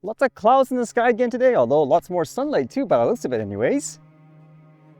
Lots of clouds in the sky again today, although lots more sunlight too, by the looks of it anyways.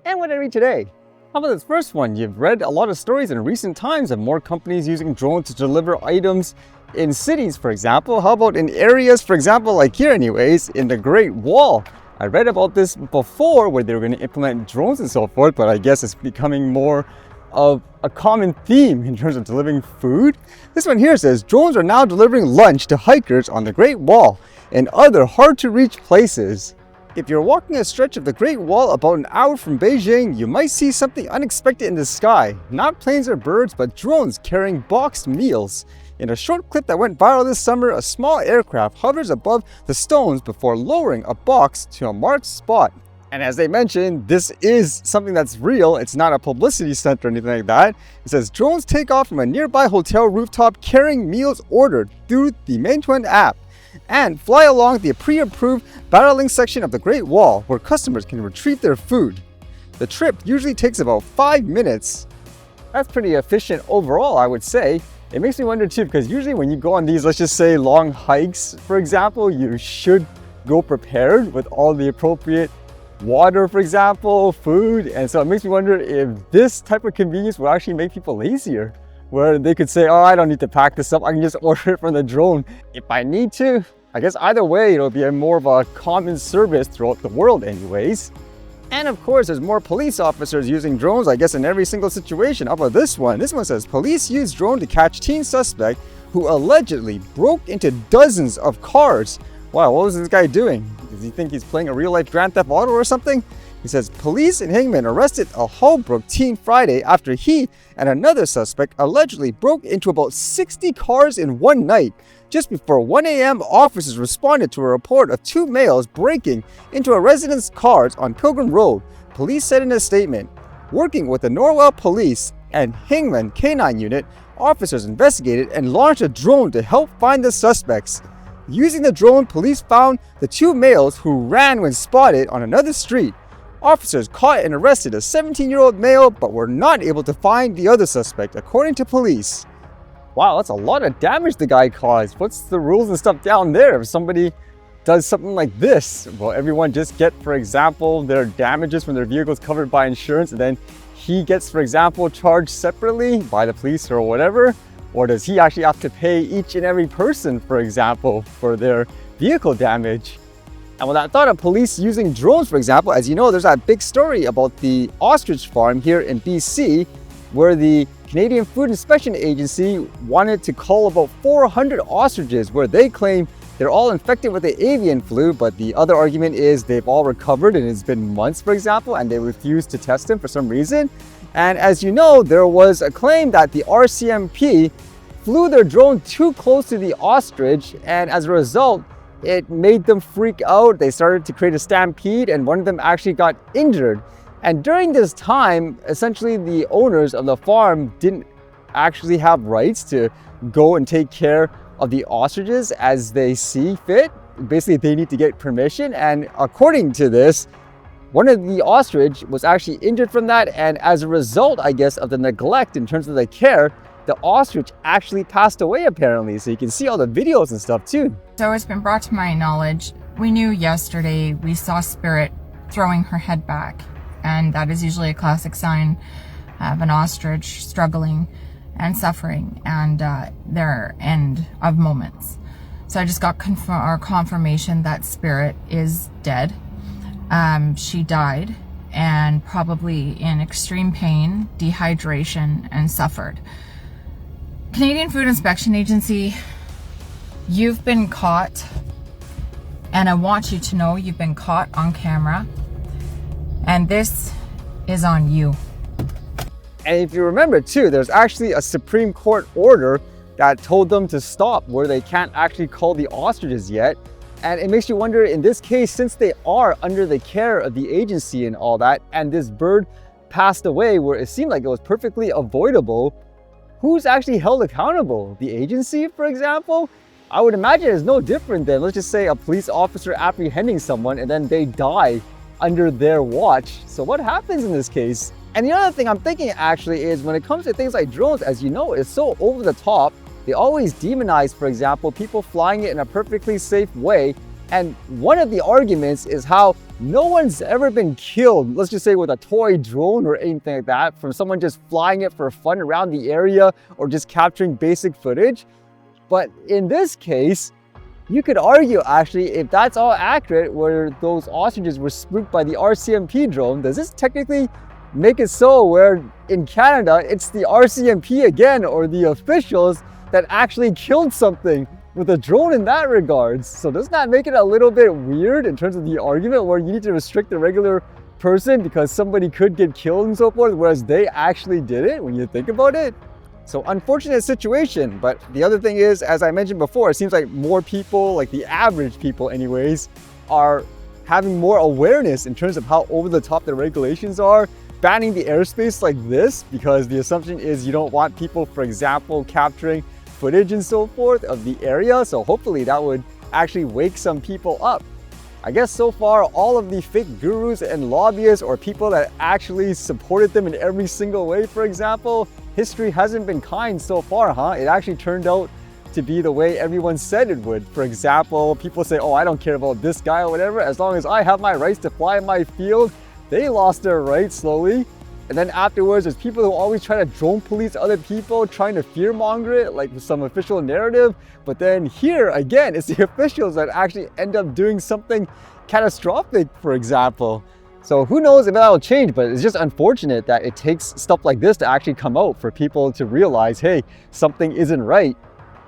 And what did I read today? How about this first one? You've read a lot of stories in recent times of more companies using drones to deliver items in cities, for example. How about in areas, for example, like here anyways, in the Great Wall? I read about this before where they were going to implement drones and so forth, but I guess it's becoming more of a common theme in terms of delivering food. This one here says, drones are now delivering lunch to hikers on the Great Wall and other hard-to-reach places. If you're walking a stretch of the Great Wall about an hour from Beijing, you might see something unexpected in the sky. Not planes or birds, but drones carrying boxed meals. In a short clip that went viral this summer, a small aircraft hovers above the stones before lowering a box to a marked spot. And as they mentioned, this is something that's real. It's not a publicity stunt or anything like that. It says drones take off from a nearby hotel rooftop carrying meals ordered through the Meituan app and fly along the pre-approved barreling section of the Great Wall where customers can retrieve their food. The trip usually takes about 5 minutes. That's pretty efficient overall, I would say. It makes me wonder too, because usually when you go on these, let's just say long hikes, for example, you should go prepared with all the appropriate water, for example, food. And so it makes me wonder if this type of convenience will actually make people lazier, where they could say, oh, I don't need to pack this up. I can just order it from the drone if I need to. I guess either way, it'll be more of a common service throughout the world anyways. And of course, there's more police officers using drones, I guess, in every single situation. How about this one? This one says, police used drone to catch teen suspect who allegedly broke into dozens of cars. Wow, what was this guy doing? Does he think he's playing a real-life Grand Theft Auto or something? He says, police in Hingman arrested a Holbrook teen Friday after he and another suspect allegedly broke into about 60 cars in one night. Just before 1 a.m., officers responded to a report of two males breaking into a resident's cars on Pilgrim Road. Police said in a statement, working with the Norwell Police and Hingman K9 unit, officers investigated and launched a drone to help find the suspects. Using the drone, police found the two males who ran when spotted on another street. Officers caught and arrested a 17-year-old male, but were not able to find the other suspect, according to police. Wow, that's a lot of damage the guy caused. What's the rules and stuff down there if somebody does something like this? Will everyone just get, for example, their damages from their vehicles covered by insurance, and then he gets, for example, charged separately by the police or whatever? Or does he actually have to pay each and every person, for example, for their vehicle damage? And with that thought of police using drones, for example, as you know, there's that big story about the ostrich farm here in BC, where the Canadian Food Inspection Agency wanted to cull about 400 ostriches, where they claim they're all infected with the avian flu, but the other argument is they've all recovered and it's been months, for example, and they refused to test them for some reason. And as you know, there was a claim that the RCMP flew their drone too close to the ostrich, and as a result, it made them freak out. They started to create a stampede, and one of them actually got injured. And during this time, essentially the owners of the farm didn't actually have rights to go and take care of the ostriches as they see fit. Basically, they need to get permission. And according to this, one of the ostrich was actually injured from that. And as a result, I guess, of the neglect in terms of the care, the ostrich actually passed away apparently. So you can see all the videos and stuff too. So it's been brought to my knowledge. We knew yesterday we saw Spirit throwing her head back. And that is usually a classic sign of an ostrich struggling and suffering and their end of moments. So I just got confirmation that Spirit is dead. She died and probably in extreme pain, dehydration, and suffered. Canadian Food Inspection Agency, you've been caught, and I want you to know you've been caught on camera. And this is on you. And if you remember too, there's actually a Supreme Court order that told them to stop, where they can't actually cull the ostriches yet. And it makes you wonder, in this case, since they are under the care of the agency and all that, and this bird passed away where it seemed like it was perfectly avoidable, who's actually held accountable? The agency, for example? I would imagine it's no different than, let's just say, a police officer apprehending someone and then they die under their watch. So what happens in this case? And the other thing I'm thinking actually is, when it comes to things like drones, as you know, it's so over the top. They always demonize, for example, people flying it in a perfectly safe way. And one of the arguments is how no one's ever been killed, let's just say with a toy drone or anything like that, from someone just flying it for fun around the area or just capturing basic footage. But in this case, you could argue actually, if that's all accurate, where those ostriches were spooked by the RCMP drone, does this technically make it so where in Canada, it's the RCMP again, or the officials that actually killed something with a drone in that regards? So doesn't that make it a little bit weird in terms of the argument where you need to restrict the regular person because somebody could get killed and so forth, whereas they actually did it when you think about it? So unfortunate situation, but the other thing is, as I mentioned before, it seems like more people, like the average people anyways, are having more awareness in terms of how over the top the regulations are, banning the airspace like this, because the assumption is you don't want people, for example, capturing footage and so forth of the area. So hopefully that would actually wake some people up. I guess so far, all of the fake gurus and lobbyists or people that actually supported them in every single way, for example, history hasn't been kind so far, huh? It actually turned out to be the way everyone said it would. For example, people say, oh, I don't care about this guy or whatever, as long as I have my rights to fly in my field. They lost their rights slowly. And then afterwards, there's people who always try to drone police other people, trying to fearmonger it, like with some official narrative. But then here, again, it's the officials that actually end up doing something catastrophic, for example. So who knows if that will change, but it's just unfortunate that it takes stuff like this to actually come out for people to realize, hey, something isn't right.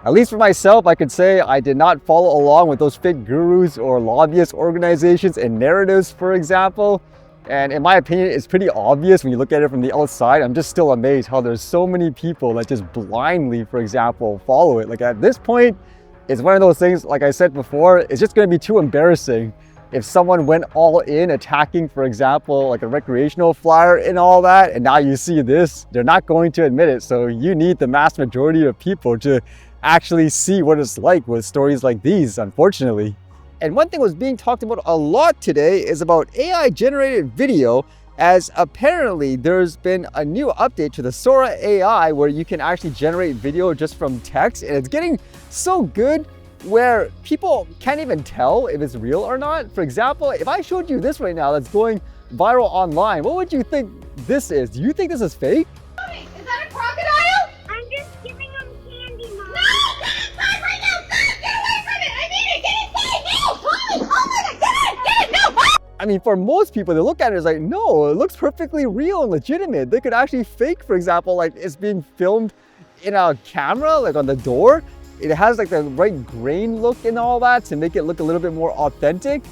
At least for myself, I could say I did not follow along with those fake gurus or lobbyist organizations and narratives, for example. And in my opinion, it's pretty obvious when you look at it from the outside. I'm just still amazed how there's so many people that just blindly, for example, follow it. Like at this point, it's one of those things, like I said before, it's just going to be too embarrassing if someone went all in attacking, for example, like a recreational flyer and all that, and now you see this, they're not going to admit it. So you need the mass majority of people to actually see what it's like with stories like these, unfortunately. And one thing was being talked about a lot today is about AI generated video, as apparently there's been a new update to the Sora AI where you can actually generate video just from text, and it's getting so good where people can't even tell if it's real or not. For example, if I showed you this right now that's going viral online, what would you think this is? Do you think this is fake? Is that a crocodile? I'm just giving him candy, Mom. No! Get inside right now! Stop! Get away from it! I need it! Get inside! No! Mommy! Oh my God! Get it! Get it! No! I mean, for most people, they look at it as like, no, it looks perfectly real and legitimate. They could actually fake, for example, like it's being filmed in a camera, like on the door. It has like the right grain look and all that to make it look a little bit more authentic.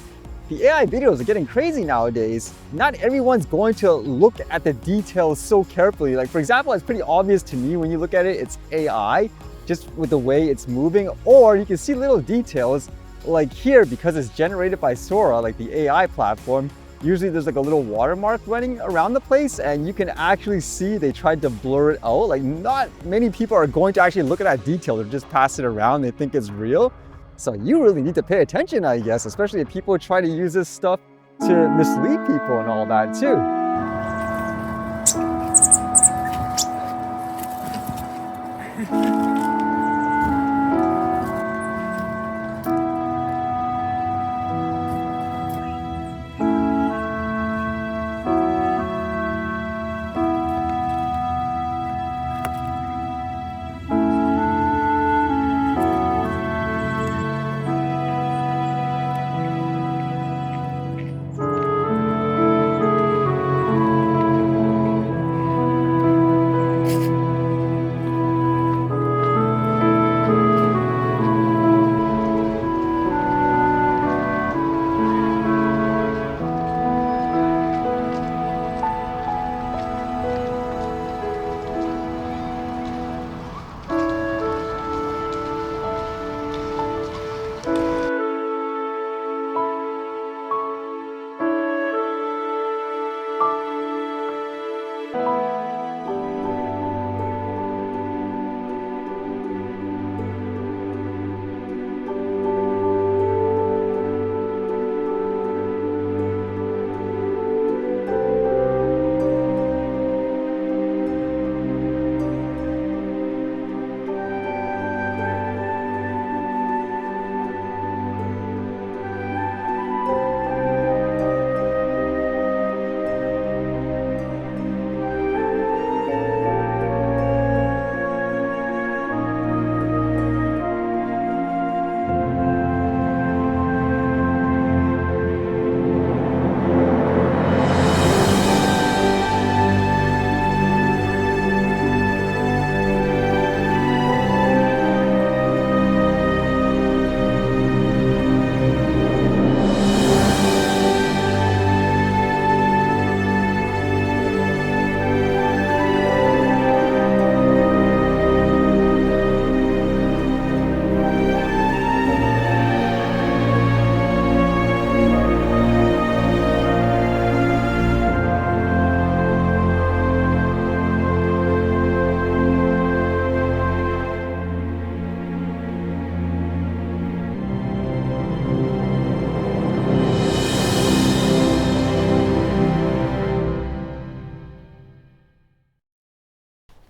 The AI videos are getting crazy nowadays. Not everyone's going to look at the details so carefully. Like for example, it's pretty obvious to me when you look at it, it's AI, just with the way it's moving. Or you can see little details like here, because it's generated by Sora, like the AI platform. Usually there's like a little watermark running around the place, and you can actually see they tried to blur it out. Like not many people are going to actually look at that detail or just pass it around. They think it's real. So you really need to pay attention, I guess, especially if people try to use this stuff to mislead people and all that too.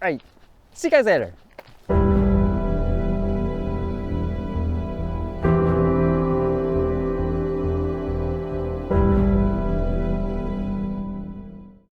Alright, see you guys later.